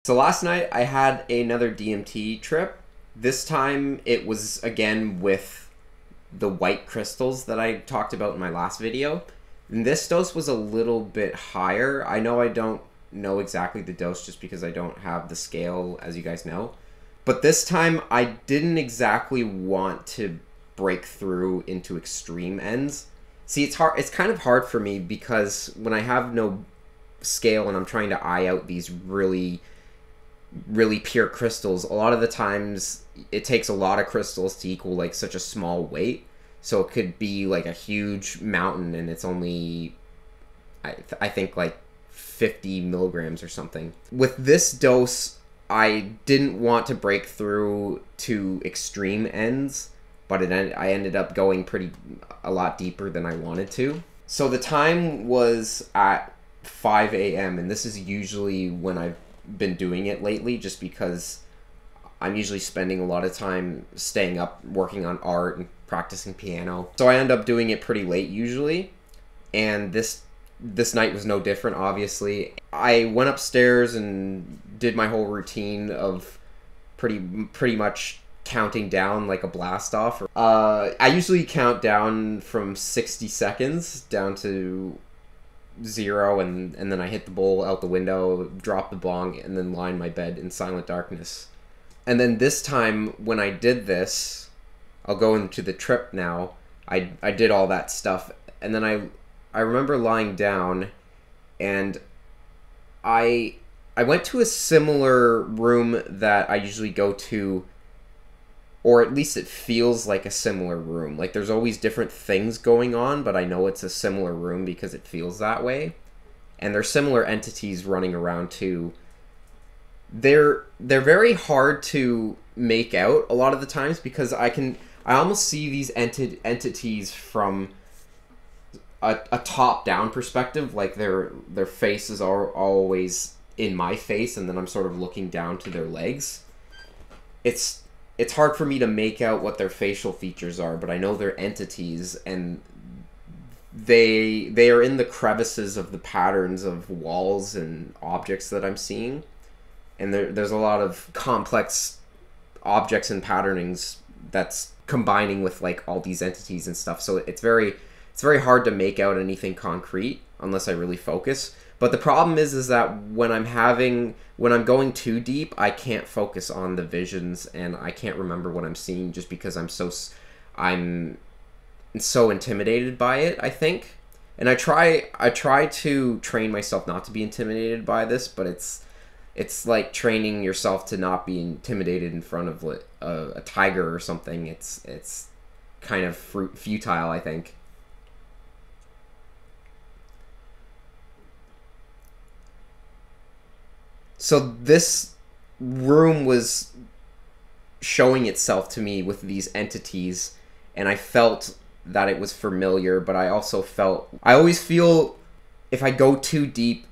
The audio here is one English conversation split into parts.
So last night I had another DMT trip. This time it was again with the white crystals that I talked about in my last video. And this dose was a little bit higher. I know I don't know exactly the dose just because I don't have the scale, as you guys know. But this time I didn't exactly want to break through into extreme ends. See, it's kind of hard for me because when I have no scale and I'm trying to eye out these really pure crystals, a lot of the times it takes a lot of crystals to equal like such a small weight. So it could be like a huge mountain and it's only I think like 50 milligrams or something. With this dose I didn't want to break through to extreme ends, but I ended up going a lot deeper than I wanted to. So the time was at 5 a.m. and this is usually when I've been doing it lately, just because I'm usually spending a lot of time staying up working on art and practicing piano. So I end up doing it pretty late usually, and this night was no different, obviously. I went upstairs and did my whole routine of pretty much counting down like a blast off. I usually count down from 60 seconds down to 0, and then I hit the bowl out the window, drop the bong, and then lie in my bed in silent darkness. And then this time when I did this, I'll go into the trip now, I did all that stuff, and then I remember lying down, and I went to a similar room that I usually go to, or at least it feels like a similar room. Like there's always different things going on, but I know it's a similar room because it feels that way. And there's similar entities running around too. They're very hard to make out a lot of the times because I almost see these entities from a top-down perspective. Like their faces are always in my face, and then I'm sort of looking down to their legs. It's hard for me to make out what their facial features are, but I know they're entities, and they are in the crevices of the patterns of walls and objects that I'm seeing. And there's a lot of complex objects and patternings that's combining with like all these entities and stuff. So it's very hard to make out anything concrete unless I really focus. But the problem is that when I'm going too deep, I can't focus on the visions and I can't remember what I'm seeing just because I'm so intimidated by it, I think. And I try to train myself not to be intimidated by this, but it's like training yourself to not be intimidated in front of a tiger or something. It's kind of futile, I think. So this room was showing itself to me with these entities, and I felt that it was familiar, but I always feel if I go too deep,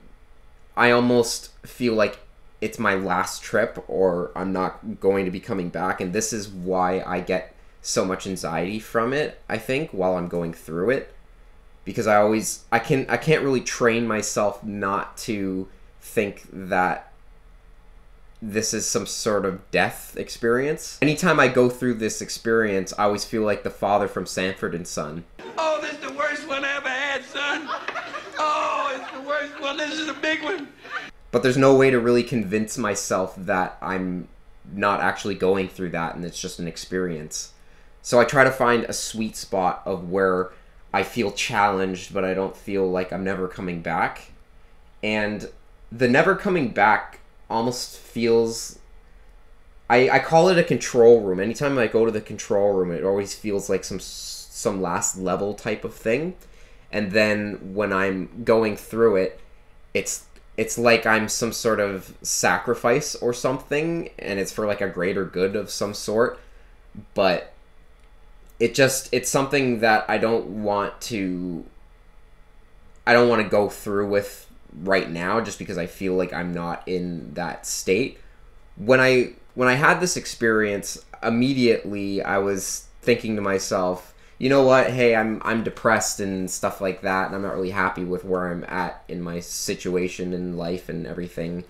I almost feel like it's my last trip or I'm not going to be coming back, and this is why I get so much anxiety from it, I think, while I'm going through it, because I can't really train myself not to think that this is some sort of death experience. Anytime I go through this experience, I always feel like the father from Sanford and Son. Oh, this is the worst one I ever had, son. Oh, it's the worst one. This is a big one. But there's no way to really convince myself that I'm not actually going through that and it's just an experience. So I try to find a sweet spot of where I feel challenged, but I don't feel like I'm never coming back. And the never coming back almost feels, I call it a control room. Anytime I go to the control room, it always feels like some last level type of thing. And then when I'm going through it, it's like I'm some sort of sacrifice or something, and it's for like a greater good of some sort. But it's something that I don't want to go through with right now, just because I feel like I'm not in that state. When I had this experience, immediately I was thinking to myself, you know what, hey, I'm depressed and stuff like that, and I'm not really happy with where I'm at in my situation in life and everything.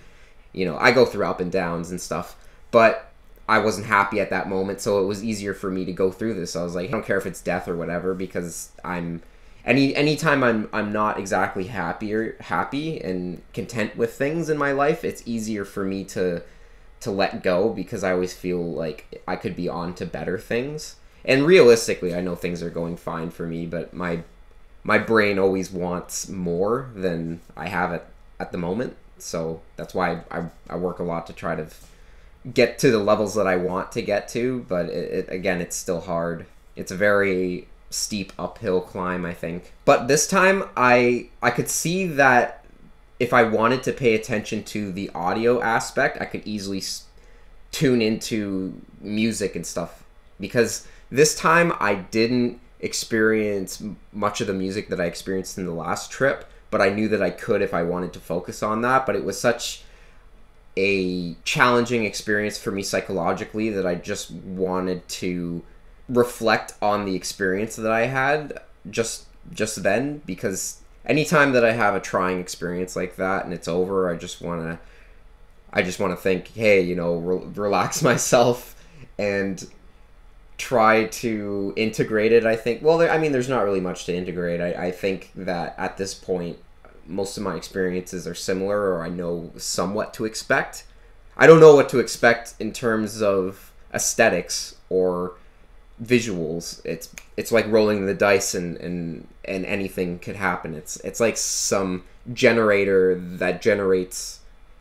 You know, I go through up and downs and stuff, but I wasn't happy at that moment, so it was easier for me to go through this. I was like, I don't care if it's death or whatever, because anytime I'm not exactly happy and content with things in my life, it's easier for me to let go, because I always feel like I could be on to better things. And realistically, I know things are going fine for me, but my brain always wants more than I have at the moment. So that's why I work a lot to try to get to the levels that I want to get to. But again, it's still hard. It's a very steep uphill climb, I think. But this time, I could see that if I wanted to pay attention to the audio aspect, I could easily tune into music and stuff. Because this time, I didn't experience much of the music that I experienced in the last trip, but I knew that I could if I wanted to focus on that. But it was such a challenging experience for me psychologically that I just wanted to reflect on the experience that I had just then, because anytime that I have a trying experience like that and it's over, I just want to think, hey, you know, relax myself and try to integrate it. I think, well, I mean, there's not really much to integrate. I think that at this point, most of my experiences are similar, or I know somewhat to expect. I don't know what to expect in terms of aesthetics or visuals. It's like rolling the dice, and anything could happen. It's like some generator that generates.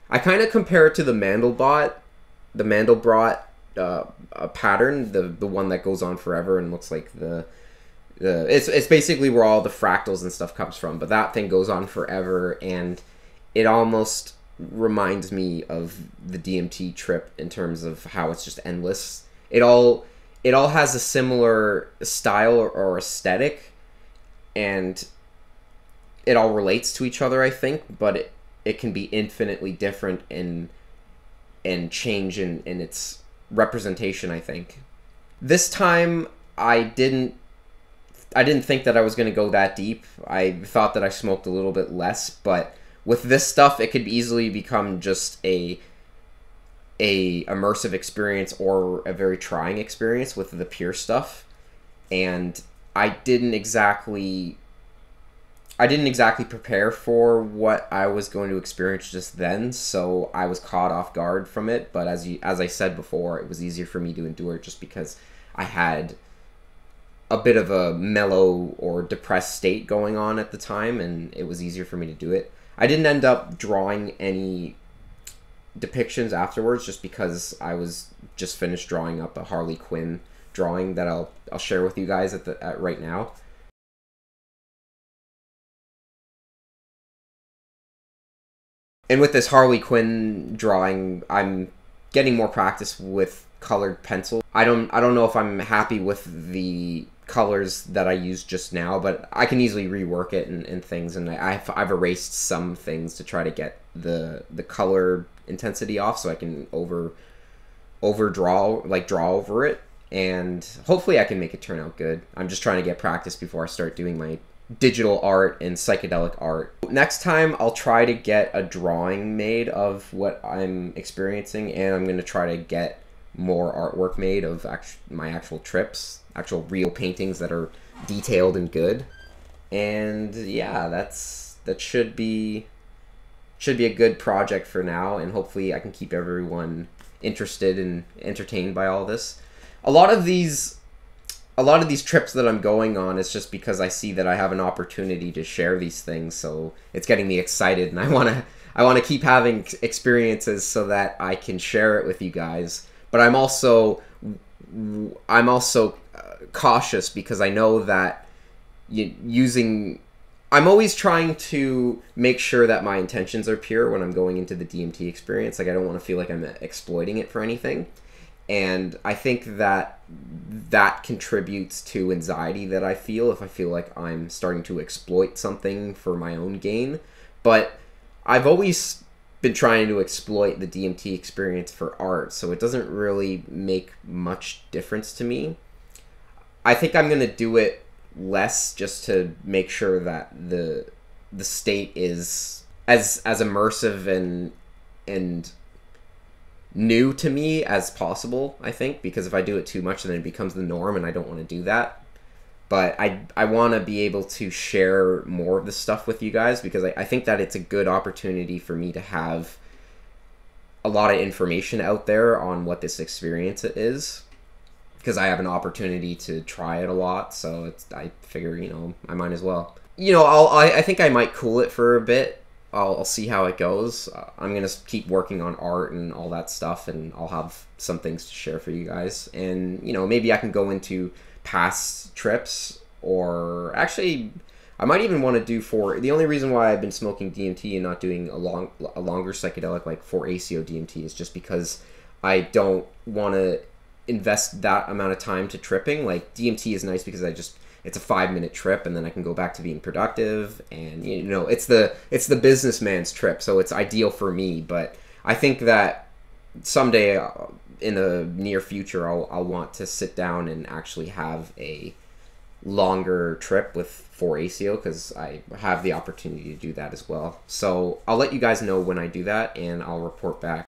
I kind of compare it to the Mandelbrot a pattern, the one that goes on forever and looks like it's basically where all the fractals and stuff comes from, but that thing goes on forever, and it almost reminds me of the DMT trip in terms of how it's just endless. It all has a similar style or aesthetic, and it all relates to each other, I think, but it can be infinitely different and change in its representation, I think. This time, I didn't think that I was going to go that deep. I thought that I smoked a little bit less, but with this stuff, it could easily become just a immersive experience or a very trying experience with the pure stuff. And I didn't exactly prepare for what I was going to experience just then, so I was caught off guard from it. But as I said before, it was easier for me to endure it just because I had a bit of a mellow or depressed state going on at the time, and it was easier for me to do it. I didn't end up drawing any depictions afterwards, just because I was just finished drawing up a Harley Quinn drawing that I'll share with you guys at right now. And with this Harley Quinn drawing, I'm getting more practice with colored pencil. I don't know if I'm happy with the colors that I used just now, but I can easily rework it and things, and I've erased some things to try to get the color intensity off, so I can draw over it, and hopefully I can make it turn out good. I'm just trying to get practice before I start doing my digital art and psychedelic art. Next time, I'll try to get a drawing made of what I'm experiencing, and I'm going to try to get more artwork made of my actual trips, actual real paintings that are detailed and good. And yeah, that should be a good project for now, and hopefully I can keep everyone interested and entertained by all this. A lot of these trips that I'm going on is just because I see that I have an opportunity to share these things, so it's getting me excited, and I want to keep having experiences so that I can share it with you guys. But I'm also cautious, because I know that I'm always trying to make sure that my intentions are pure when I'm going into the DMT experience. Like, I don't want to feel like I'm exploiting it for anything. And I think that contributes to anxiety that I feel if I feel like I'm starting to exploit something for my own gain. But I've always been trying to exploit the DMT experience for art, so it doesn't really make much difference to me. I think I'm going to do it less, just to make sure that the state is as immersive and new to me as possible, I think, because if I do it too much, then it becomes the norm, and I don't want to do that. But I want to be able to share more of this stuff with you guys, because I think that it's a good opportunity for me to have a lot of information out there on what this experience is, because I have an opportunity to try it a lot. So I figure, you know, I might as well. You know, I think I might cool it for a bit. I'll see how it goes. I'm gonna keep working on art and all that stuff, and I'll have some things to share for you guys. And you know, maybe I can go into past trips, or actually I might even want to do for the only reason why I've been smoking DMT and not doing a longer psychedelic like 4-ACO DMT is just because I don't want to invest that amount of time to tripping. Like DMT is nice because it's a 5-minute trip, and then I can go back to being productive, and you know, it's the businessman's trip, so it's ideal for me. But I think that someday in the near future, I'll want to sit down and actually have a longer trip with 4-ACO, because I have the opportunity to do that as well. So I'll let you guys know when I do that, and I'll report back.